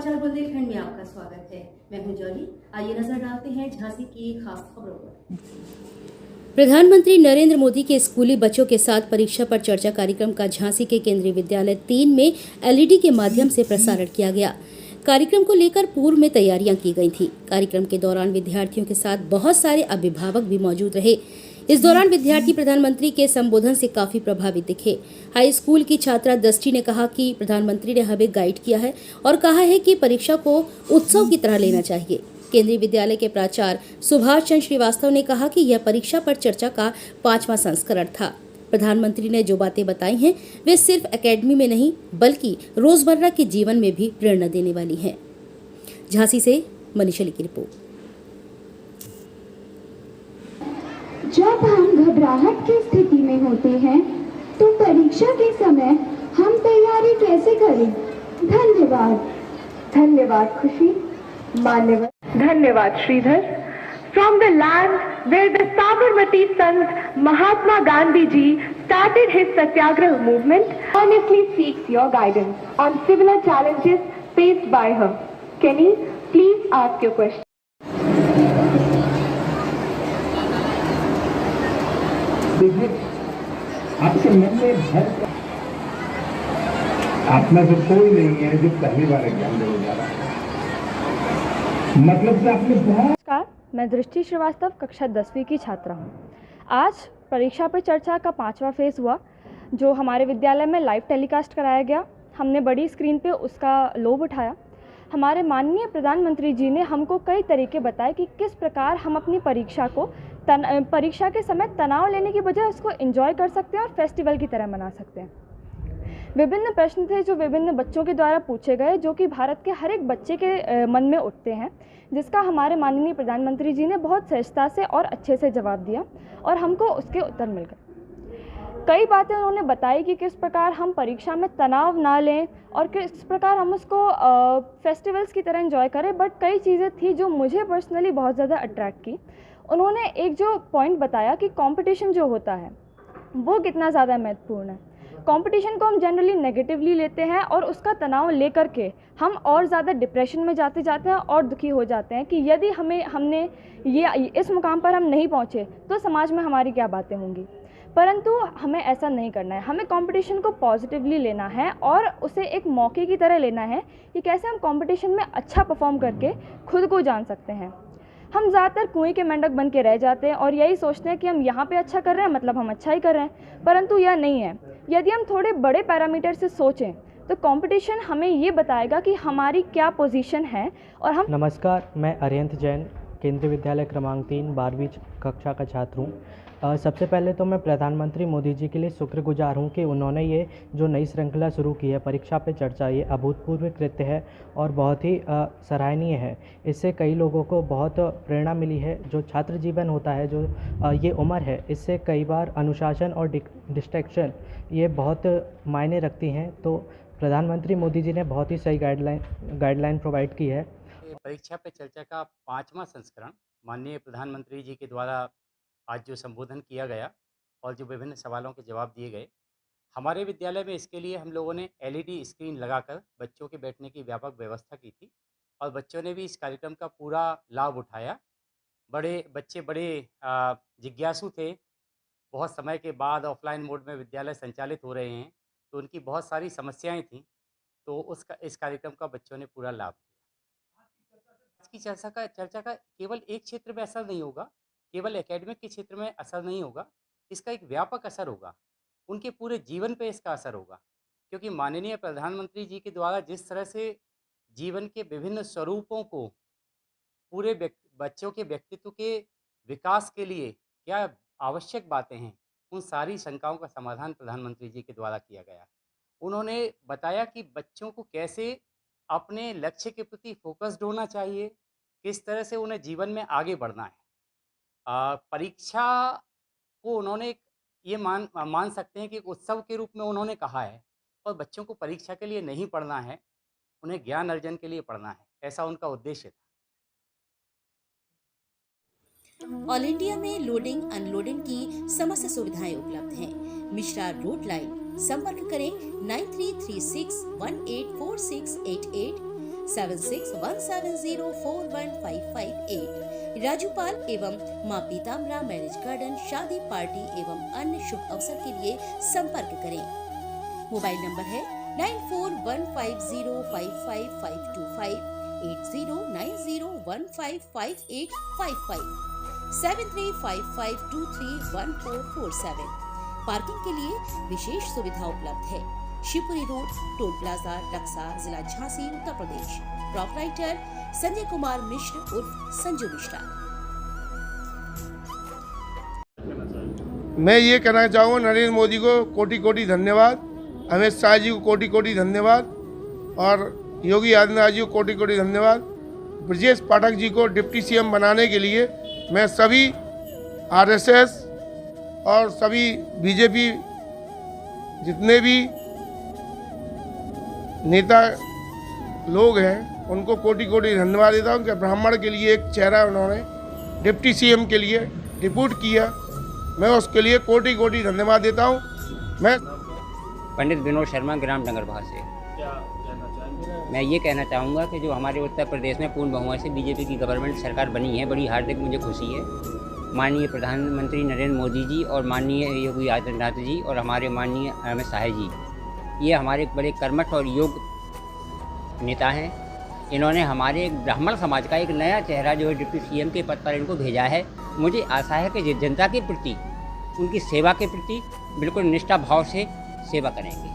समाचार बुंदेलखंड में आपका स्वागत है। मैं हूं जॉली। आइए नजर डालते हैं झांसी की खास खबरों पर। प्रधानमंत्री नरेंद्र मोदी के स्कूली बच्चों के साथ परीक्षा पर चर्चा कार्यक्रम का झांसी के केंद्रीय विद्यालय 3 में एलईडी के माध्यम से प्रसारण किया गया। कार्यक्रम को लेकर पूर्व में तैयारियां की गई थी। कार्यक्रम के दौरान विद्यार्थियों के साथ बहुत सारे अभिभावक भी मौजूद रहे। इस दौरान विद्यार्थी प्रधानमंत्री के संबोधन से काफी प्रभावित दिखे। हाई स्कूल की छात्रा दृष्टि ने कहा कि प्रधानमंत्री ने हमें गाइड किया है और कहा है कि परीक्षा को उत्सव की तरह लेना चाहिए। केंद्रीय विद्यालय के प्राचार्य सुभाष चंद्र श्रीवास्तव ने कहा कि यह परीक्षा पर चर्चा का 5वां संस्करण था। प्रधानमंत्री ने जो बातें बताई हैं वे सिर्फ एकेडमी में नहीं बल्कि रोजमर्रा के जीवन में भी प्रेरणा देने वाली हैं। झांसी से मनीष अली की रिपोर्ट। जब हम घबराहट की स्थिति में होते हैं तो परीक्षा के समय हम तैयारी कैसे करें? धन्यवाद खुशी, मान्यवर। धन्यवाद Shridhar. From the land where the Sabarmati Sant Mahatma Gandhi ji started his Satyagraha movement, honestly seeks your guidance on similar challenges faced by her. Kenny, please ask your question. देखिए, आपके मन में भय, आप में से कोई नहीं है जो पहली बार एग्जाम देने जा रहा है। मतलब से आपने बहुत। नमस्कार, मैं दृष्टि श्रीवास्तव कक्षा 10वीं की छात्रा हूँ। आज परीक्षा पे चर्चा का 5वां फेज हुआ जो हमारे विद्यालय में लाइव टेलीकास्ट कराया गया। हमने बड़ी स्क्रीन पे उसका लोभ उठाया। हमारे माननीय प्रधानमंत्री जी ने हमको कई तरीके बताए कि किस प्रकार हम अपनी परीक्षा को परीक्षा के समय तनाव लेने की बजाय उसको एंजॉय कर सकते हैं और फेस्टिवल की तरह मना सकते हैं। विभिन्न प्रश्न थे जो विभिन्न बच्चों के द्वारा पूछे गए, जो कि भारत के हर एक बच्चे के मन में उठते हैं, जिसका हमारे माननीय प्रधानमंत्री जी ने बहुत सहजता से और अच्छे से जवाब दिया और हमको उसके उत्तर मिल गए। कई बातें उन्होंने बताई कि किस प्रकार हम परीक्षा में तनाव ना लें और किस प्रकार हम उसको फेस्टिवल्स की तरह एंजॉय करें। बट कई चीज़ें थी जो मुझे पर्सनली बहुत ज़्यादा अट्रैक्ट की। उन्होंने एक जो पॉइंट बताया कि कंपटीशन जो होता है वो कितना ज़्यादा महत्वपूर्ण है। कंपटीशन को हम जनरली नेगेटिवली लेते हैं और उसका तनाव लेकर के हम और ज़्यादा डिप्रेशन में जाते हैं और दुखी हो जाते हैं कि यदि हमने ये इस मुकाम पर हम नहीं पहुँचे तो समाज में हमारी क्या बातें होंगी। परंतु हमें ऐसा नहीं करना है। हमें कंपटीशन को पॉजिटिवली लेना है और उसे एक मौके की तरह लेना है कि कैसे हम कंपटीशन में अच्छा परफॉर्म करके खुद को जान सकते हैं। हम ज़्यादातर कुएं के मेंढक बन के रह जाते हैं और यही सोचते हैं कि हम यहाँ पे अच्छा कर रहे हैं मतलब हम अच्छा ही कर रहे हैं, परंतु यह नहीं है। यदि हम थोड़े बड़े पैरामीटर से सोचें तो कंपटीशन हमें ये बताएगा कि हमारी क्या पोजीशन है और हम। नमस्कार, मैं अरिहंत जैन केंद्रीय विद्यालय क्रमांक 3 12वीं कक्षा का छात्र हूँ। सबसे पहले तो मैं प्रधानमंत्री मोदी जी के लिए शुक्रगुजार हूँ कि उन्होंने ये जो नई श्रृंखला शुरू की है परीक्षा पे चर्चा, ये अभूतपूर्व कृत्य है और बहुत ही सराहनीय है। इससे कई लोगों को बहुत प्रेरणा मिली है। जो छात्र जीवन होता है, जो ये उम्र है, इससे कई बार अनुशासन और डिस्ट्रैक्शन ये बहुत मायने रखती हैं। तो प्रधानमंत्री मोदी जी ने बहुत ही सही गाइडलाइन प्रोवाइड की है। परीक्षा पे चर्चा का 5वां संस्करण माननीय प्रधानमंत्री जी के द्वारा आज जो संबोधन किया गया और जो विभिन्न सवालों के जवाब दिए गए, हमारे विद्यालय में इसके लिए हम लोगों ने एलईडी स्क्रीन लगाकर बच्चों के बैठने की व्यापक व्यवस्था की थी और बच्चों ने भी इस कार्यक्रम का पूरा लाभ उठाया। बच्चे बड़े जिज्ञासु थे। बहुत समय के बाद ऑफलाइन मोड में विद्यालय संचालित हो रहे हैं तो उनकी बहुत सारी समस्याएं थीं, तो इस कार्यक्रम का बच्चों ने पूरा लाभ लिया। आज की चर्चा का केवल एक क्षेत्र में असर नहीं होगा, केवल एकेडमिक के क्षेत्र में असर नहीं होगा, इसका एक व्यापक असर होगा, उनके पूरे जीवन पे इसका असर होगा। क्योंकि माननीय प्रधानमंत्री जी के द्वारा जिस तरह से जीवन के विभिन्न स्वरूपों को पूरे बच्चों के व्यक्तित्व के विकास के लिए क्या आवश्यक बातें हैं, उन सारी शंकाओं का समाधान प्रधानमंत्री जी के द्वारा किया गया। उन्होंने बताया कि बच्चों को कैसे अपने लक्ष्य के प्रति फोकस्ड होना चाहिए, किस तरह से उन्हें जीवन में आगे बढ़ना है। परीक्षा को उन्होंने ये मान सकते हैं कि एक उत्सव के रूप में उन्होंने कहा है और बच्चों को परीक्षा के लिए नहीं पढ़ना है, उन्हें ज्ञान अर्जन के लिए पढ़ना है, ऐसा उनका उद्देश्य था। ऑल इंडिया में लोडिंग अनलोडिंग की समस्त सुविधाएं उपलब्ध हैं। Mishra road line. संपर्क करें 9336184688 7617041558। राजूपाल एवं मां पीताम्बरा मैरिज गार्डन शादी पार्टी एवं अन्य शुभ अवसर के लिए संपर्क करें। मोबाइल नंबर है 9415055525, 8090155855, 7355231447। पार्किंग के लिए विशेष सुविधा उपलब्ध है। शिवपुरी रोड, टोल प्लाजा, रक्सा, जिला झांसी, उत्तर प्रदेश। प्रोपराइटर संजय कुमार मिश्र उर्फ संजू मिश्रा। मैं ये कहना चाहूँगा नरेंद्र मोदी को कोटि कोटि धन्यवाद, अमित शाह जी को कोटि कोटि धन्यवाद और योगी आदित्यनाथ जी को कोटि कोटि धन्यवाद। ब्रजेश पाठक जी को डिप्टी सीएम बनाने के लिए मैं सभी आरएसएस और सभी बीजेपी जितने भी नेता लोग हैं उनको कोटि कोटि धन्यवाद देता हूँ कि ब्राह्मण के लिए एक चेहरा उन्होंने डिप्टी सीएम के लिए डिप्यूट किया, मैं उसके लिए कोटि कोटि धन्यवाद देता हूँ। मैं पंडित विनोद शर्मा, ग्राम डंगरभा से। मैं ये कहना चाहूँगा कि जो हमारे उत्तर प्रदेश में पूर्ण बहुमत से बीजेपी की गवर्नमेंट सरकार बनी है, बड़ी हार्दिक मुझे खुशी है। माननीय प्रधानमंत्री नरेंद्र मोदी जी और माननीय योगी आदित्यनाथ जी और हमारे माननीय अमित शाह जी, ये हमारे बड़े कर्मठ और योग्य नेता हैं। इन्होंने हमारे ब्राह्मण समाज का एक नया चेहरा जो है डिप्टी सीएम के पद पर इनको भेजा है। मुझे आशा है कि जनता के प्रति, उनकी सेवा के प्रति बिल्कुल निष्ठा भाव से सेवा करेंगे।